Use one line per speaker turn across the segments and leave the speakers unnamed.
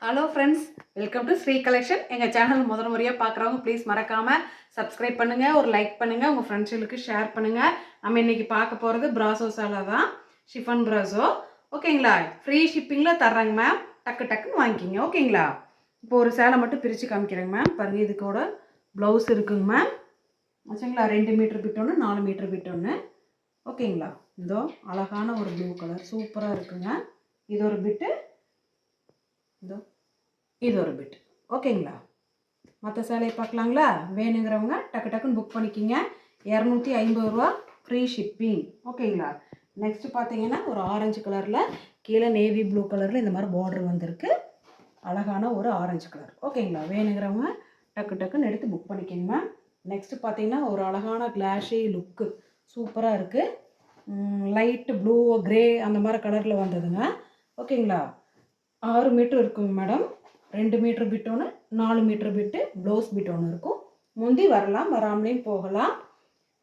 Hello friends, welcome to Sri collection. எங்கள் channel முதல் முறையாக பார்க்குறவங்க ப்ளீஸ் மறக்காமல் சப்ஸ்கிரைப் பண்ணுங்கள், ஒரு லைக் பண்ணுங்கள், உங்கள் ஃப்ரெண்ட்ஸுகளுக்கு ஷேர் பண்ணுங்கள். நம்ம இன்றைக்கி பார்க்க போகிறது ப்ராசோ சேலை தான், ஷிஃபன் ப்ராசோ. ஓகேங்களா? ஃப்ரீ ஷிப்பிங்கில் தர்றாங்க மேம், டக்கு டக்குன்னு வாங்கிக்கிங்க. ஓகேங்களா? இப்போ ஒரு சேலை மட்டும் பிரித்து காமிக்கிறேங்க மேம். பாருங்கள், இதுக்கூட ப்ளவுஸ் இருக்குங்க மேம். வச்சுங்களா? 2 மீட்டர் பிட் ஒன்று, 4 மீட்டர் பிட் ஒன்று. ஓகேங்களா? இதோ அழகான ஒரு ப்ளூ கலர் சூப்பராக இருக்குங்க. இது ஒரு பிட்டு, இதோ இது ஒரு பிட். ஓகேங்களா? மற்ற சேலையை பார்க்கலாங்களா? வேணுங்கிறவங்க டக்கு டக்குன்னு புக் பண்ணிக்கிங்க. 250 ரூபா ஃப்ரீ ஷிப்பிங். ஓகேங்களா? நெக்ஸ்ட்டு பார்த்தீங்கன்னா ஒரு ஆரஞ்சு கலரில் கீழே நேவி ப்ளூ கலரில் இந்த மாதிரி பார்டர் வந்திருக்கு. அழகான ஒரு ஆரஞ்சு கலர். ஓகேங்களா? வேணுங்கிறவங்க டக்கு டக்குன்னு எடுத்து புக் பண்ணிக்கோங்க. நெக்ஸ்ட்டு பார்த்தீங்கன்னா ஒரு அழகான கிளாஷி லுக்கு சூப்பராக இருக்குது. லைட்டு ப்ளூ க்ரே அந்த மாதிரி கலரில் வந்ததுங்க. ஓகேங்களா? 6 மீட்டர் இருக்குங்க மேடம். 2 மீட்டர் பிட் ஒன்று, 4 மீட்டர் பிட்டு ப்ளவுஸ் பிட் ஒன்று இருக்கும். முந்தி வரலாம், வராமலேயும் போகலாம்.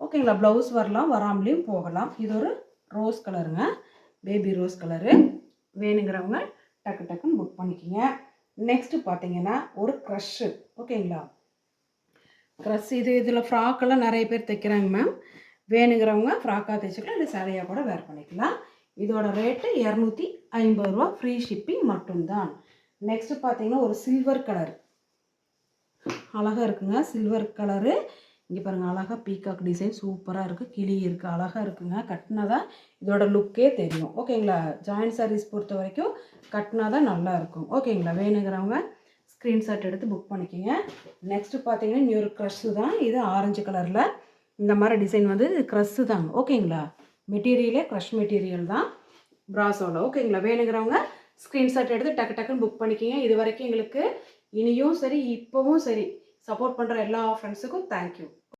ஓகேங்களா? ப்ளவுஸ் வரலாம், வராமலேயும் போகலாம். இது ஒரு ரோஸ் கலருங்க, பேபி ரோஸ் கலரு. வேணுங்கிறவங்க டக்கு டக்குன்னு புக் பண்ணிக்கிங்க. நெக்ஸ்ட்டு பார்த்தீங்கன்னா ஒரு க்ரஷ்ஷு. ஓகேங்களா? க்ரஷ் இதில் ஃப்ராக்கெல்லாம் நிறைய பேர் தைக்கிறாங்க மேம். வேணுங்கிறவங்க ஃப்ராக்காக தைச்சிக்கலாம், இல்லை சேலையாக கூட வேர் பண்ணிக்கலாம். இதோட ரேட்டு 250 ரூபா ஃப்ரீ ஷிப்பிங் மட்டும்தான். நெக்ஸ்ட்டு பார்த்தீங்கன்னா ஒரு சில்வர் கலர் அழகாக இருக்குங்க. சில்வர் கலரு இங்கே பாருங்கள், அழகாக பீகாக் டிசைன் சூப்பராக இருக்குது. கிளி இருக்குது, அழகாக இருக்குங்க. கட்டினா தான் இதோட லுக்கே தெரியும். ஓகேங்களா? ஜாயின்ட் சாரீஸ் பொறுத்த வரைக்கும் கட்டினா தான் நல்லாயிருக்கும். ஓகேங்களா? வேணுங்கிறவங்க ஸ்க்ரீன்ஷாட் எடுத்து புக் பண்ணிக்கோங்க. நெக்ஸ்ட்டு பார்த்தீங்கன்னா இன்னொரு க்ரஷ்ஷு தான். இது ஆரஞ்சு கலரில் இந்த மாதிரி டிசைன் வந்து க்ரஷ்ஷு தாங்க. ஓகேங்களா? மெட்டீரியலே க்ரஷ் மெட்டீரியல் தான் ப்ராசோவில். ஓகேங்களா? வேணுங்கிறவங்க ஸ்க்ரீன்ஷாட் எடுத்து டக்கு டக்குன்னு புக் பண்ணிக்கிங்க. இது வரைக்கும் எங்களுக்கு இனியும் சரி இப்போவும் சரி சப்போர்ட் பண்ணுற எல்லா ஃப்ரெண்ட்ஸுக்கும் தேங்க்யூ.